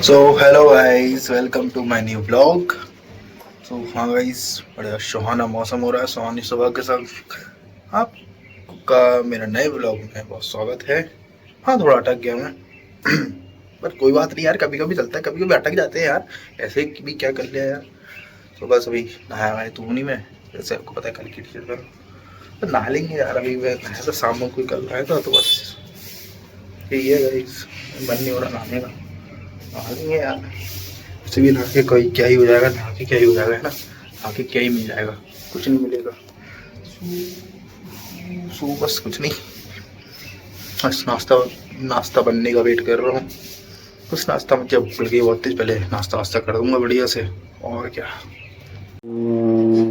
So hello guys, welcome to my new blog. So हाँ guys, बड़ा सुहाना मौसम हो रहा है, सुहानी सुबह के साथ आपका मेरा नए ब्लॉग में बहुत स्वागत है। हाँ, थोड़ा अटक गया मैं पर कोई बात नहीं यार, कभी कभी चलता है, कभी कभी अटक जाते हैं यार। ऐसे भी क्या कर लिया यार। सुबह से भी नहाया हुआ तू नहीं, मैं जैसे आपको पता है कल की टीचर पर तो नहा लेंगे यार। अभी मैं नहाया तो शाम को कोई कल आया था तो बस यही है गाइस, मन नहीं हो रहा नहाने का। नहा लेंगे यार, कुछ भी नहा के कोई क्या ही हो जाएगा, नहा के क्या ही हो जाएगा, है ना। नहा के क्या ही मिल जाएगा, कुछ नहीं मिलेगा। सो बस कुछ नहीं, बस नाश्ता नाश्ता बनने का वेट कर रहा हूँ। कुछ नाश्ता मुझे भूख लगी बहुत तेज, पहले नाश्ता वास्ता कर दूंगा बढ़िया से। और क्या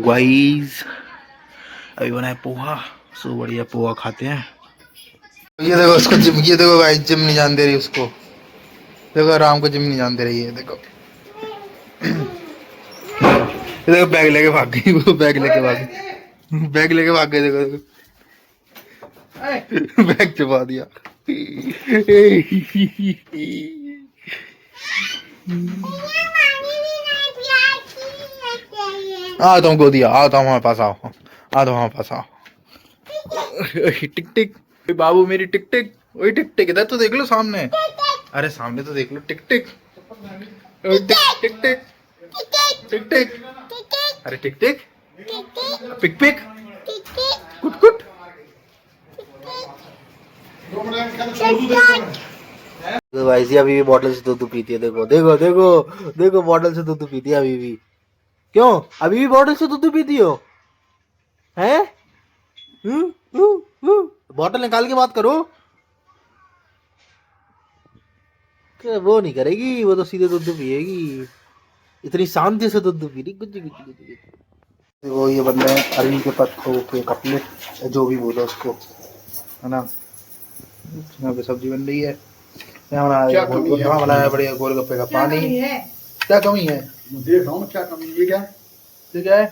गाइस, अभी बनाए पोहा। सो बढ़िया पोहा खाते हैं। ये देखो उसको जिम, ये देखो गाइस जिम नहीं जान दे रही उसको। देखो राम को जिम नहीं जान दे रही है, देखो ये देखो बैग लेके भाग गई वो, बैग लेके भाग गई, बैग लेके भाग गई। देखो देखो बैग छुपा दिया। आ तुम गोदिया, आओ तुम हमारे पास, आओ आ तुम हमारे पास आओ। टिक टिक, बाबू मेरी टिक टिक, वही टिक टिक इधर तो देख लो सामने। अरे सामने तो देख लो, टिक टिक टिक टिक टिक टिक टिक। अरे टिक टिक पिक पिक कुट कुट। तो भाई जी अभी भी बॉटल से दूध पीती है, देखो देखो देखो देखो, बॉटल से दूध पीती है अभी भी। क्यों अभी भी बॉटल से दूध पीती हो हैं? बॉटल निकाल के बात करो। वो नहीं करेगी, वो तो सीधे दूध पिएगी। इतनी शांति से दूध पी रही, गुज्जी गुज्जी गुज्जी। वो ये बन रहे हैं अरवी के पत्तों के कटलेट, जो भी बोलो उसको, है ना। यहाँ पे सब्जी बन रही है, यहाँ बनाया बढ़िया गोलगप्पे का पानी। क्या कमी है देख रहा हूँ, क्या कमी है? ये क्या है, ये क्या है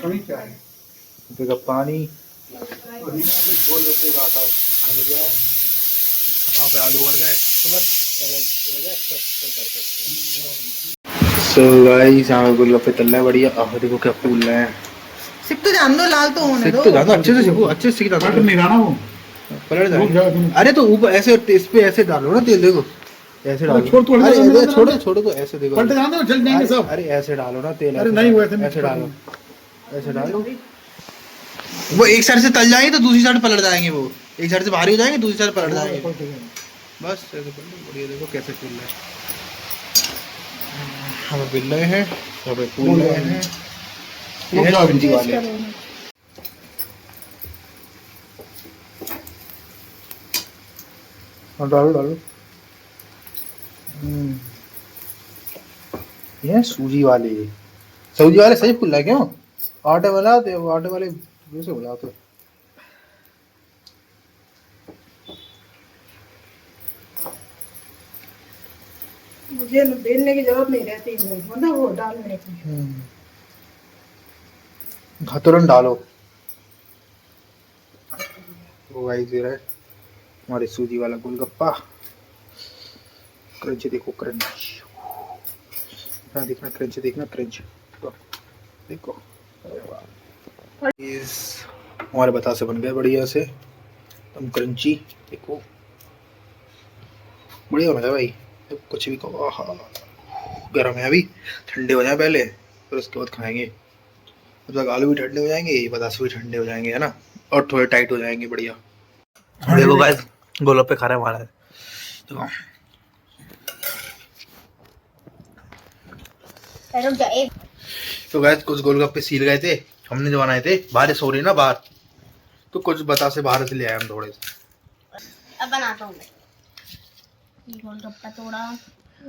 कमी, क्या है? गोलगप्पे का पानी, गोलगप्पे का आटा बन गया है, वहाँ पे आलू बन गए तो बस। सो गाइस यहाँ पे गोलगप्पे तल रहे हैं बढ़िया। आह देखो क्या फूल रहे हैं। सिक तो जान दो, लाल तो होने दो। सिक तो जान दो, अच्छे से सिको, अच्छे से सिक जाना। पलट नहीं रहा ना वो, पलट जाए। अरे तो ऊपर ऐसे इस पे ऐसे डालो ना तेल, देखो ऐसे डालो। छोड़ तो अरे छोड़ो छोड़ो, तो ऐसे देखो पलट जाने दो, जल जाएंगे सब। अरे ऐसे डालो ना तेल, अरे नहीं, वैसे ऐसे डालो, ऐसे डालो। वो एक साइड से तल जाएंगे तो दूसरी साइड पलट जाएंगे, वो एक साइड से भारी हो जाएंगे दूसरी साइड पलट जाएंगे। बस ऐसे पलटो बढ़िया, देखो कैसे फूल रहे हैं। हमें बिल रहे हैं, हमें फूल रहे हैं। ये है सब्जी वाले। हाँ डालो डालो। ये सूजी वाले, सब्जी वाले सही फूल रहा है। क्यों आटे वाला, आटे वाले वैसे हो जाते। मुझे बेलने की जरूरत नहीं रहती है, मतलब वो डालने की। तुरंत डालो। वो गाइस दे रहा है हमारे सूजी वाला गोलगप्पा। क्रंच देखो, क्रंच देखना, क्रंच देखना, क्रंच देखो। अरे वाह, इस हमारे बतासे बन गए बढ़िया से एकदम क्रंची। देखो बढ़िया बना है भाई, कुछ भी कहो। आहा गर्म है, अभी ठंडे हो जाए पहले, फिर उसके बाद खाएंगे। जब तक आलू भी ठंडे हो जाएंगे, ये बतासे भी ठंडे हो जाएंगे, है ना, और थोड़े टाइट हो जाएंगे बढ़िया। देखो गाइस गोलगप्पे खा रहे हैं हमारा, देखो। तो गाइस कुछ गोलगप्पे सील गए थे, हमने जो बनाए थे, बारिश हो रही ना बाहर, तो कुछ बतासे बाहर से ले आए हम थोड़े से। अब बनाता हूँ मैं। गोलगप्पा तोड़ा,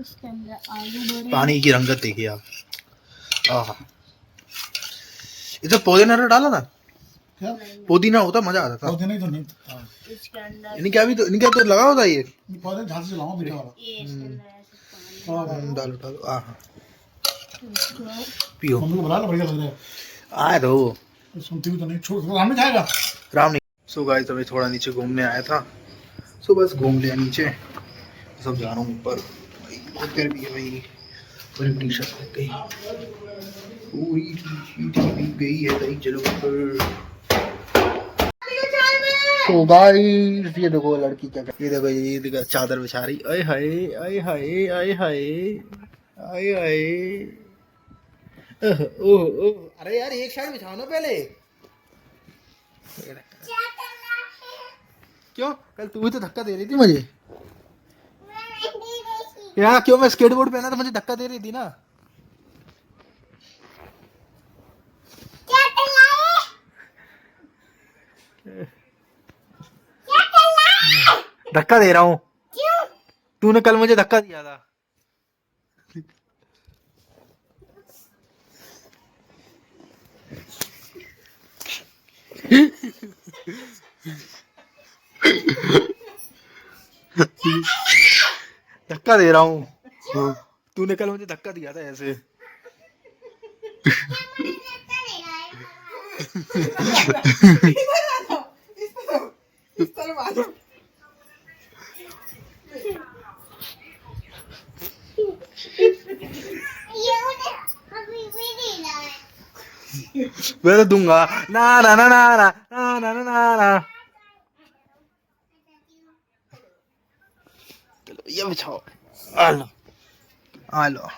उसके अंदर आलू भरे। पानी की रंगत देखिए आप। आहा, इधर पुदीना डाला था क्या? पुदीना होता मजा आता था। पौधे नहीं तो नहीं, इसके अंदर इनके तो लगा होता ये। पौधे झाड़ से लाऊं मीठा वाला। ये इसके अंदर ऐसे पानी डालो डालो, आहा इसको पियो। मम्मी को बुला लो, बढ़िया लग रहा है। आए तो सुनती भी तो नहीं, छोड़ राम में जाएगा। राम नहीं। सो गाइस अभी थोड़ा नीचे घूमने आया था, सो बस घूम लिया नीचे। सब जा रहा हूँ ऊपर भाई, बहुत गर्मी है भाई। पूरी टी शर्ट लग गई, पूरी टी भीग गई है भाई। चलो ऊपर। तो गाइस ये देखो लड़की क्या कर, ये देखो चादर बिछा रही। आए हाय आए हाय आए हाय आए हाय। ओह ओह, अरे यार एक साइड बिछाओ ना पहले। क्यों, कल तू भी तो धक्का दे रही थी मुझे यार। क्यों, मैं स्केटबोर्ड पहना तो मुझे धक्का दे रही थी ना। धक्का दे रहा हूँ। तूने कल मुझे धक्का दिया था। धक्का दे रहा हूँ। तूने कल मुझे धक्का दिया था ऐसे। इस तरफ आ जाओ। मैं तो दूंगा ना ना ना ना ना ना ना ना ना। चलो ये बिछाओ। आ लो आ लो।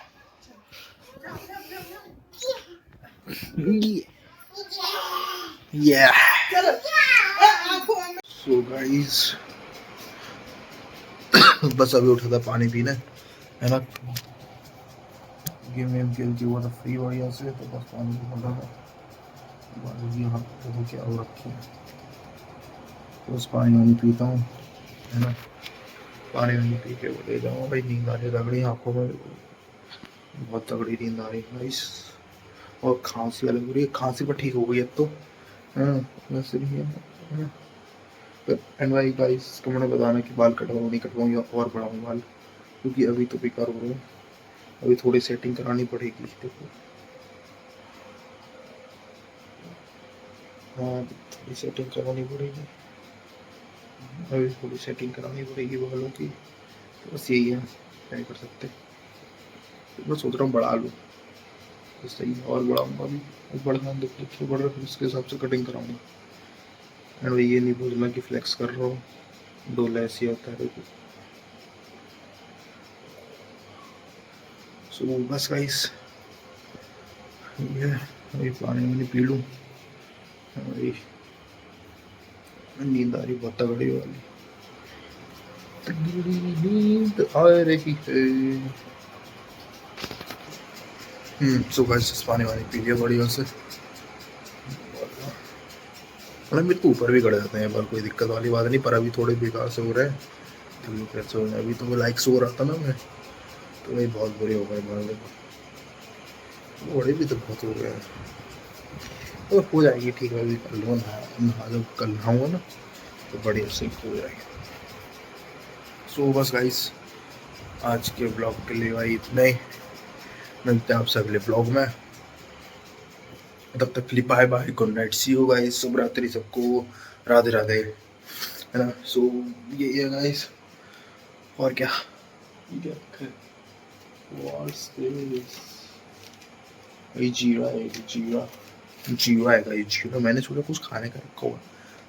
ये चलो आंखों में सो गाइस बस अभी उठा था पानी पीने, है ना। गेम खेलती हुआ था फ्री बढ़िया से, तो बस पानी पी रहा था। यहाँ देखो क्या हो रखी है, तो बस पानी वानी पीता हूँ, है ना। पानी वानी पी के वो ले जाऊँगा भाई। नींद आ रही तगड़ी आँखों में, बहुत तगड़ी नींद आ रही है गाइस। और खांसी अलग हो रही है, खांसी पर ठीक हो गई अब तो। हाँ वैसे भी है। एंड भाई गाइस कमेंट में बताना कि बाल कटवाऊँ नहीं कटवाऊँ या और बढ़ाऊँ बाल, क्योंकि अभी तो बेकार हो रहे हैं। अभी थोड़ी सेटिंग करानी पड़ेगी। देखो हाँ थोड़ी सेटिंग करानी पड़ेगी, अभी थोड़ी सेटिंग करानी पड़ेगी बालों की। तो बस यही है, क्या कर सकते। तो मैं सोच रहा हूँ बढ़ा लूँ तो सही है, और बढ़ाऊँगा अभी। बढ़ना देखो बढ़ रहा है, उसके हिसाब से कटिंग कराऊँगा। एंड भाई ये नहीं बोलना कि फ्लेक्स कर रहा हूँ, डोला ऐसे होता है। देखो सो बस गाइस ये अभी पानी वानी पी लूँ। नींद आ रही बहुत तगड़ी वाली, तगड़ी नींद आ रही है। सुबह से पानी वानी पी लिया बढ़िया से। मतलब मेरे को ऊपर भी गड़ जाते हैं बाल, कोई दिक्कत वाली बात नहीं, पर अभी थोड़े बेकार से हो रहे हैं। तो कैसे हो रहे हैं अभी, तो मैं लाइक सो रहा था ना मैं, तो भाई बहुत बुरे हो गए बाल। बड़े भी तो बहुत हो गए हैं, तो हो जाएगी ठीक है। अभी कल नहा जब कल नहाऊंगा ना तो बढ़िया से हो जाएगी। सो बस गाइस आज के ब्लॉग के लिए भाई इतना ही। मिलते हैं आपसे अगले ब्लॉग में, तब तक के लिए bye bye, good night, see you guys, शुभ रात्रि सबको, राधे राधे, है ना। सो ये है गाइस, और क्या जीरा है, जीरा है गाइस, जीरा। मैंने सोचा कुछ खाने का रखा हुआ।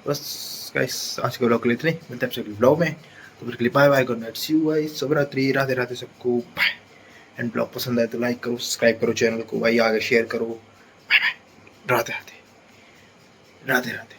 बस गाइस आज के ब्लॉग के लिए इतने, मिलते हैं आपसे अगले ब्लॉग में, तो फिर के लिए bye bye, good night, see you guys, शुभ रात्रि, राधे राधे सबको, बाय। एंड ब्लॉग पसंद आए तो लाइक करो, सब्सक्राइब करो चैनल को भाई, आगे शेयर करो। Bye bye, Radhe Radhe, Radhe Radhe.